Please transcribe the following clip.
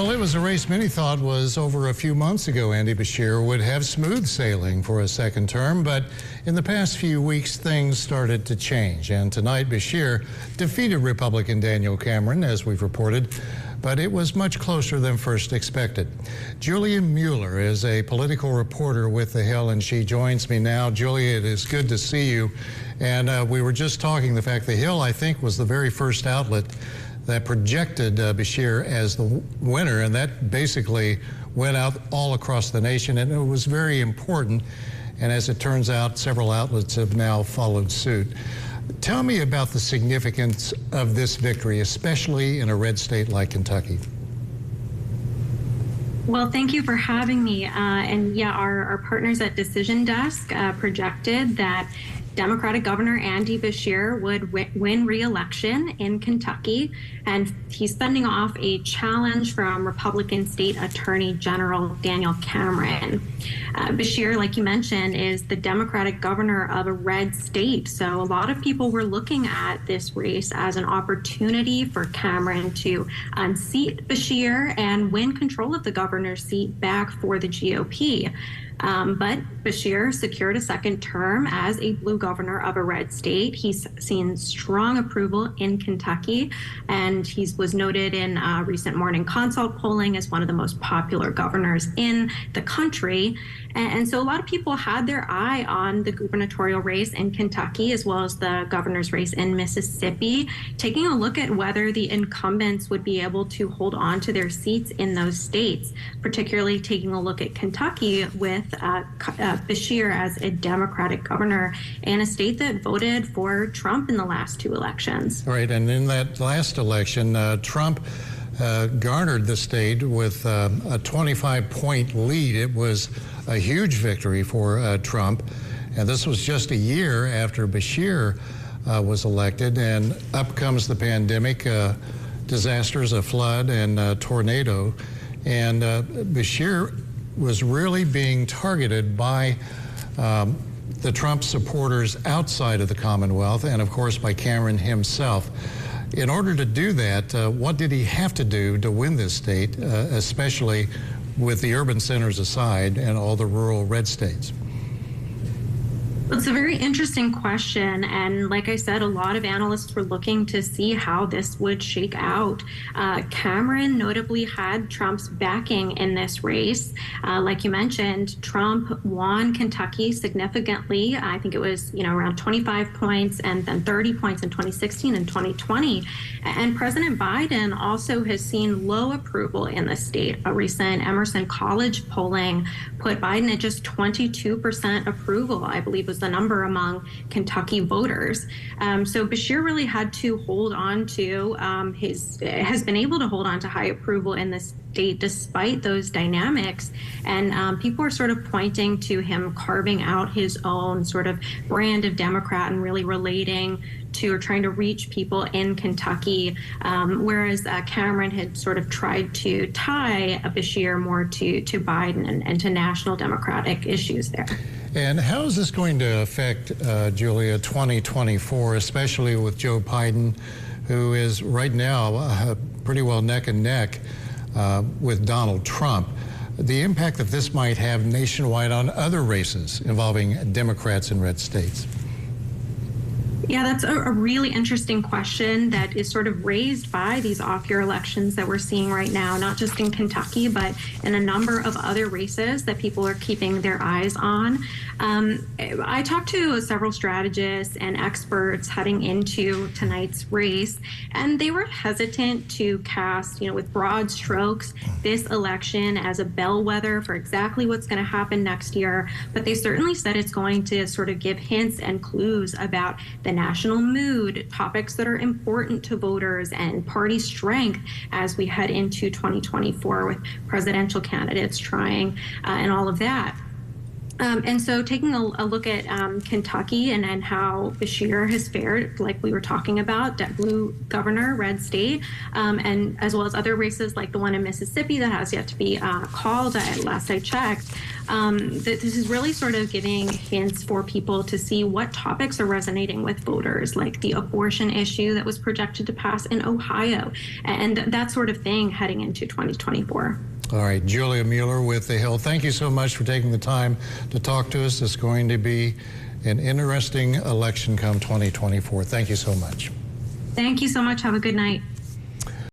Well, it was a race many thought was over a few months ago. Andy Beshear would have smooth sailing for a second term, but in the past few weeks, things started to change. And tonight, Beshear defeated Republican Daniel Cameron, as we've reported, but it was much closer than first expected. Julia Mueller is a political reporter with The Hill, and she joins me now. Julia, it is good to see you. And we were just talking the fact The Hill, I think, was the very first outlet that projected Beshear as the winner, and that basically went out all across the nation, and it was very important. And as it turns out, several outlets have now followed suit. Tell me about the significance of this victory, especially in a red state like Kentucky. Well, thank you for having me. And yeah, our partners at Decision Desk projected that Democratic Governor Andy Beshear would win re-election in Kentucky, and he's fending off a challenge from Republican State Attorney General Daniel Cameron. Beshear, like you mentioned, is the Democratic governor of a red state, so a lot of people were looking at this race as an opportunity for Cameron to unseat Beshear and win control of the governor's seat back for the GOP. But Beshear secured a second term as a blue governor of a red state. He's seen strong approval in Kentucky, and he was noted in recent Morning Consult polling as one of the most popular governors in the country. And so a lot of people had their eye on the gubernatorial race in Kentucky, as well as the governor's race in Mississippi, taking a look at whether the incumbents would be able to hold on to their seats in those states, particularly taking a look at Kentucky with Beshear as a Democratic governor in a state that voted for Trump in the last two elections. Right, and in that last election, Trump garnered the state with a 25-point lead. It was a huge victory for Trump, and this was just a year after Beshear was elected, and up comes the pandemic, disasters, a flood and a tornado, and Beshear was really being targeted by the Trump supporters outside of the Commonwealth, and of course by Cameron himself. In order to do that, what did he have to do to win this state, especially with the urban centers aside and all the rural red states? It's a very interesting question, and like I said, a lot of analysts were looking to see how this would shake out. Cameron notably had Trump's backing in this race. Like you mentioned, Trump won Kentucky significantly. I think it was, around 25 points and then 30 points in 2016 and 2020. And President Biden also has seen low approval in the state. A recent Emerson College polling put Biden at just 22% approval, I believe was the number among Kentucky voters. So Beshear really had to hold on to has been able to hold on to high approval in the state despite those dynamics. And people are sort of pointing to him carving out his own sort of brand of Democrat and really relating to or trying to reach people in Kentucky, whereas Cameron had sort of tried to tie Beshear more to Biden and to national Democratic issues there. And how is this going to affect, Julia, 2024, especially with Joe Biden, who is right now pretty well neck and neck with Donald Trump? The impact that this might have nationwide on other races involving Democrats in red states? Yeah, that's a really interesting question that is sort of raised by these off-year elections that we're seeing right now, not just in Kentucky, but in a number of other races that people are keeping their eyes on. I talked to several strategists and experts heading into tonight's race, and they were hesitant to cast, with broad strokes, this election as a bellwether for exactly what's going to happen next year. But they certainly said it's going to sort of give hints and clues about the national mood, topics that are important to voters, and party strength as we head into 2024 with presidential candidates trying and all of that. And so taking a look at Kentucky and how Beshear has fared, like we were talking about, blue governor, red state, and as well as other races like the one in Mississippi that has yet to be called, last I checked, this is really sort of giving hints for people to see what topics are resonating with voters, like the abortion issue that was projected to pass in Ohio, and that sort of thing heading into 2024. All right, Julia Mueller with The Hill, thank you so much for taking the time to talk to us. It's going to be an interesting election come 2024. Thank you so much. Thank you so much. Have a good night.